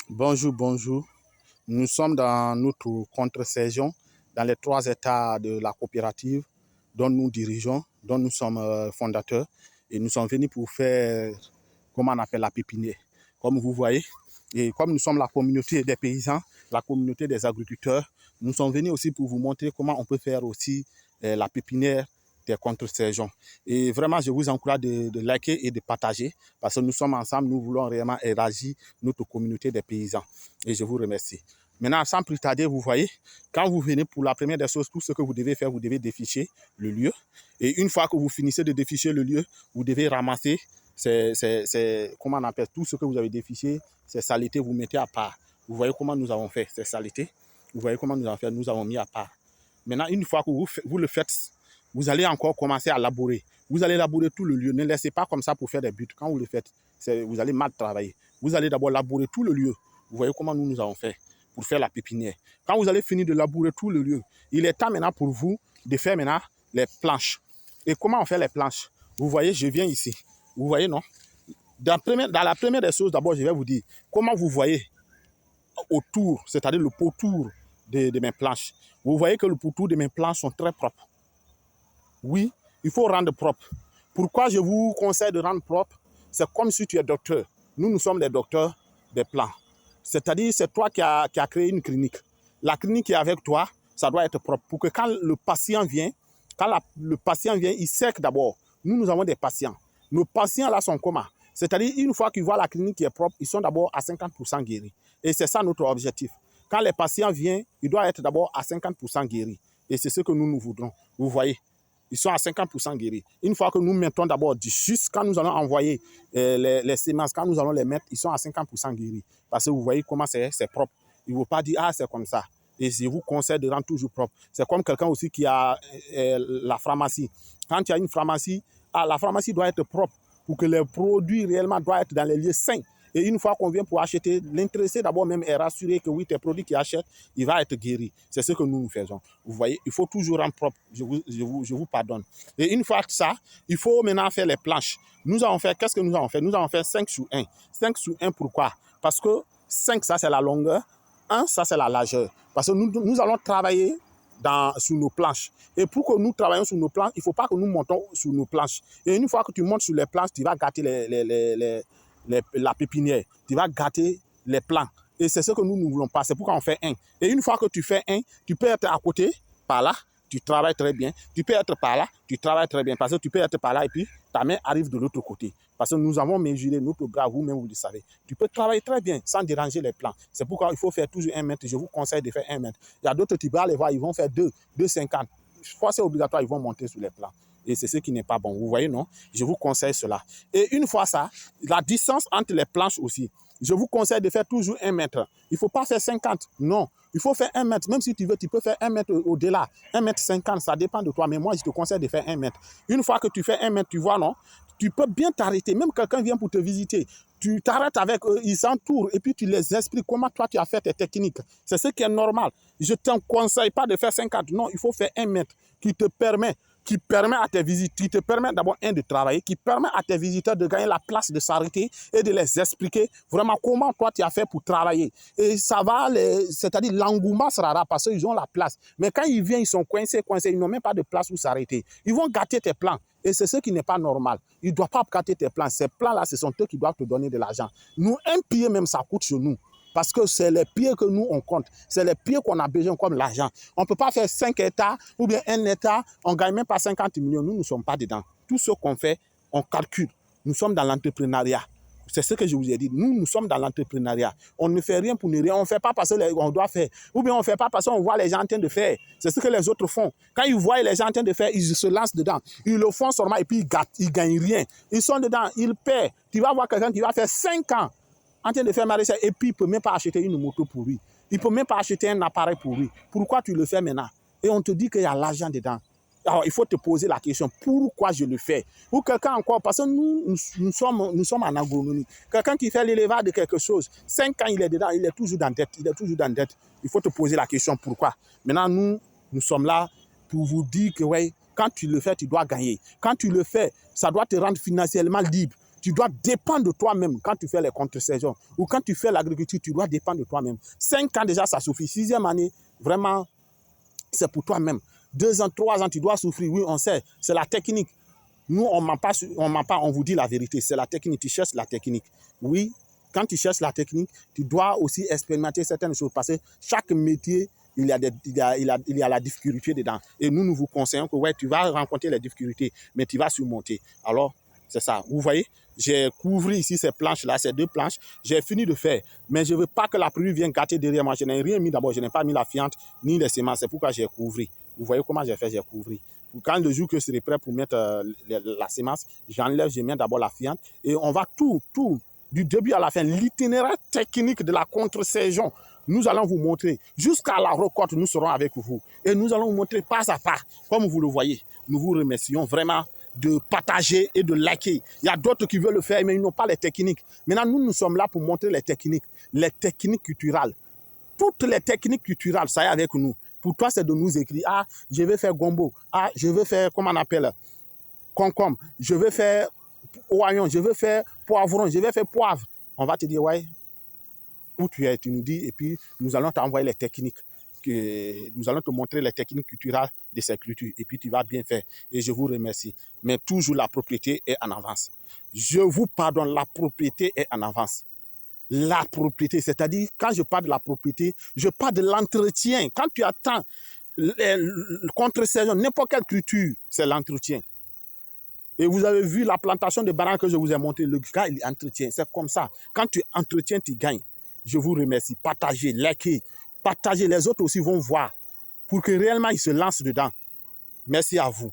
Bonjour, bonjour. Nous sommes dans notre contre-saison, dans les 3 états de la coopérative dont nous dirigeons, dont nous sommes fondateurs. Et nous sommes venus pour faire, comment on appelle, la pépinière. Comme vous voyez, et comme nous sommes la communauté des paysans, la communauté des agriculteurs, nous sommes venus aussi pour vous montrer comment on peut faire aussi la pépinière des contre-saisons. Et vraiment, je vous encourage de liker et de partager parce que nous sommes ensemble, nous voulons réellement élargir notre communauté des paysans. Et je vous remercie. Maintenant, sans plus tarder, vous voyez, quand vous venez pour la première des choses, tout ce que vous devez faire, vous devez déficher le lieu. Et une fois que vous finissez de déficher le lieu, vous devez ramasser comment on appelle, tout ce que vous avez défiché, ces saletés, vous mettez à part. Vous voyez comment nous avons fait ces saletés. Vous voyez comment nous avons fait, nous avons mis à part. Maintenant, une fois que vous le faites, vous allez encore commencer à labourer. Vous allez labourer tout le lieu. Ne laissez pas comme ça pour faire des buts. Quand vous le faites, vous allez mal travailler. Vous allez d'abord labourer tout le lieu. Vous voyez comment nous avons fait pour faire la pépinière. Quand vous allez finir de labourer tout le lieu, il est temps maintenant pour vous de faire maintenant les planches. Et comment on fait les planches? Vous voyez, je viens ici. Vous voyez, non? Dans la première des choses, d'abord, je vais vous dire comment vous voyez autour, c'est-à-dire le pourtour de mes planches. Vous voyez que le pourtour de mes planches sont très propres. Oui, il faut rendre propre. Pourquoi je vous conseille de rendre propre? C'est comme si tu es docteur. Nous sommes des docteurs des plants. C'est-à-dire, c'est toi qui as créé une clinique. La clinique qui est avec toi, ça doit être propre. Pour que quand le patient vient, il sait que d'abord, nous avons des patients. Nos patients là sont comment? C'est-à-dire, une fois qu'ils voient la clinique qui est propre, ils sont d'abord à 50% guéris. Et c'est ça notre objectif. Quand les patients viennent, ils doivent être d'abord à 50% guéris. Et c'est ce que nous voudrons. Vous voyez? Ils sont à 50% guéris. Une fois que nous mettons d'abord juste quand nous allons envoyer les semences, quand nous allons les mettre, ils sont à 50% guéris. Parce que vous voyez comment c'est propre. Il ne faut pas dire, ah, c'est comme ça. Et je vous conseille de rendre toujours propre. C'est comme quelqu'un aussi qui a la pharmacie. Quand tu as une pharmacie, la pharmacie doit être propre pour que les produits réellement doivent être dans les lieux sains. Et une fois qu'on vient pour acheter, l'intéressé d'abord même est rassuré que oui, tes produits qu'il achète, il va être guéri. C'est ce que nous faisons. Vous voyez, il faut toujours rendre propre. Je vous pardonne. Et une fois que ça, il faut maintenant faire les planches. Nous avons fait, qu'est-ce que nous avons fait? Nous avons fait 5 sur 1. 5 sur 1, pourquoi? Parce que 5, ça c'est la longueur. 1, ça c'est la largeur. Parce que nous allons travailler sur nos planches. Et pour que nous travaillions sur nos planches, il ne faut pas que nous montons sur nos planches. Et une fois que tu montes sur les planches, tu vas gâter la pépinière. Tu vas gâter les plants. Et c'est ce que nous ne voulons pas. C'est pourquoi on fait 1. Et une fois que tu fais 1, tu peux être à côté, par là, tu travailles très bien. Tu peux être par là, tu travailles très bien. Parce que tu peux être par là et puis ta main arrive de l'autre côté. Parce que nous avons mesuré notre bras, vous-même, vous le savez. Tu peux travailler très bien sans déranger les plants. C'est pourquoi il faut faire toujours 1 mètre. Je vous conseille de faire 1 mètre. Il y a d'autres, tu vas aller voir, ils vont faire 2,50. Fois c'est obligatoire, ils vont monter sur les plants. Et c'est ce qui n'est pas bon. Vous voyez, non? Je vous conseille cela. Et une fois ça, la distance entre les planches aussi. Je vous conseille de faire toujours 1 mètre. Il ne faut pas faire 50. Non. Il faut faire 1 mètre. Même si tu veux, tu peux faire 1 mètre au-delà. 1 mètre 50, ça dépend de toi. Mais moi, je te conseille de faire 1 mètre. Une fois que tu fais 1 mètre, tu vois, non? Tu peux bien t'arrêter. Même quelqu'un vient pour te visiter. Tu t'arrêtes avec eux, ils s'entourent et puis tu les expliques comment toi tu as fait tes techniques. C'est ce qui est normal. Je ne te conseille pas de faire 50. Non, il faut faire 1 mètre qui permet à tes visiteurs, qui te permet d'abord de travailler, qui permet à tes visiteurs de gagner la place de s'arrêter et de les expliquer vraiment comment toi tu as fait pour travailler. Et ça va, c'est-à-dire l'engouement sera là parce qu'ils ont la place. Mais quand ils viennent, ils sont coincés, ils n'ont même pas de place où s'arrêter. Ils vont gâter tes plans. Et c'est ce qui n'est pas normal. Ils ne doivent pas gâter tes plans. Ces plans-là, ce sont eux qui doivent te donner de l'argent. Nous, un pied même, ça coûte chez nous. Parce que c'est les pieds que nous, on compte. C'est les pieds qu'on a besoin comme l'argent. On ne peut pas faire 5 hectares ou bien 1 hectare. On ne gagne même pas 50 millions. Nous ne sommes pas dedans. Tout ce qu'on fait, on calcule. Nous sommes dans l'entrepreneuriat. C'est ce que je vous ai dit. Nous sommes dans l'entrepreneuriat. On ne fait rien pour ne rien. On ne fait pas parce qu'on doit faire. Ou bien on ne fait pas parce qu'on voit les gens en train de faire. C'est ce que les autres font. Quand ils voient les gens en train de faire, ils se lancent dedans. Ils le font seulement et puis ils gâtent. Ils ne gagnent rien. Ils sont dedans. Ils paient. Tu vas voir quelqu'un qui va faire 5 ans en train de faire maraîchage et puis il ne peut même pas acheter une moto pour lui. Il ne peut même pas acheter un appareil pour lui. Pourquoi tu le fais maintenant? Et on te dit qu'il y a l'argent dedans. Alors, il faut te poser la question, pourquoi je le fais? Ou quelqu'un encore, parce que nous sommes en agronomie. Quelqu'un qui fait l'élevage de quelque chose, 5 ans, il est dedans, il est toujours dans dette. Il faut te poser la question, pourquoi? Maintenant, nous sommes là pour vous dire que, ouais, quand tu le fais, tu dois gagner. Quand tu le fais, ça doit te rendre financièrement libre. Tu dois dépendre de toi-même quand tu fais les contre-saisons ou quand tu fais l'agriculture, tu dois dépendre de toi-même. 5 ans déjà, ça suffit. 6e année, vraiment, c'est pour toi-même. 2 ans, 3 ans, tu dois souffrir. Oui, on sait, c'est la technique. Nous, on ment pas, on vous dit la vérité. C'est la technique, tu cherches la technique. Oui, quand tu cherches la technique, tu dois aussi expérimenter certaines choses parce que chaque métier, il y a la difficulté dedans. Et nous vous conseillons que ouais, tu vas rencontrer les difficultés, mais tu vas surmonter. Alors, c'est ça. Vous voyez, j'ai couvert ici ces planches-là, ces 2 planches. J'ai fini de faire. Mais je ne veux pas que la pluie vienne gâter derrière moi. Je n'ai rien mis d'abord. Je n'ai pas mis la fiente ni les semences. C'est pourquoi j'ai couvert. Vous voyez comment j'ai fait, j'ai couvert. Quand le jour que je serai prêt pour mettre la semence, j'enlève, je mets d'abord la fiente. Et on va tout, du début à la fin, l'itinéraire technique de la contre-saison. Nous allons vous montrer. Jusqu'à la récolte, nous serons avec vous. Et nous allons vous montrer pas à pas, comme vous le voyez. Nous vous remercions vraiment de partager et de liker. Il y a d'autres qui veulent le faire, mais ils n'ont pas les techniques. Maintenant, nous sommes là pour montrer les techniques culturelles. Toutes les techniques culturelles, ça y est avec nous. Pour toi, c'est de nous écrire, ah, je vais faire gombo, ah, je vais faire, comment on appelle, concombre, je vais faire oignon, je vais faire poivron, je vais faire poivre. On va te dire, ouais, où tu es, tu nous dis, et puis nous allons t'envoyer les techniques. Nous allons te montrer les techniques culturelles de ces cultures, et puis tu vas bien faire. Et je vous remercie. Mais toujours la propriété est en avance. Je vous pardonne, la propriété est en avance. La propriété, c'est-à-dire, quand je parle de la propriété, je parle de l'entretien. Quand tu attends contre-saison, n'importe quelle culture, c'est l'entretien. Et vous avez vu la plantation de bananes que je vous ai montré, le gars, il entretient. C'est comme ça. Quand tu entretiens, tu gagnes. Je vous remercie. Partagez, likez, partagez. Les autres aussi vont voir pour que réellement ils se lancent dedans. Merci à vous.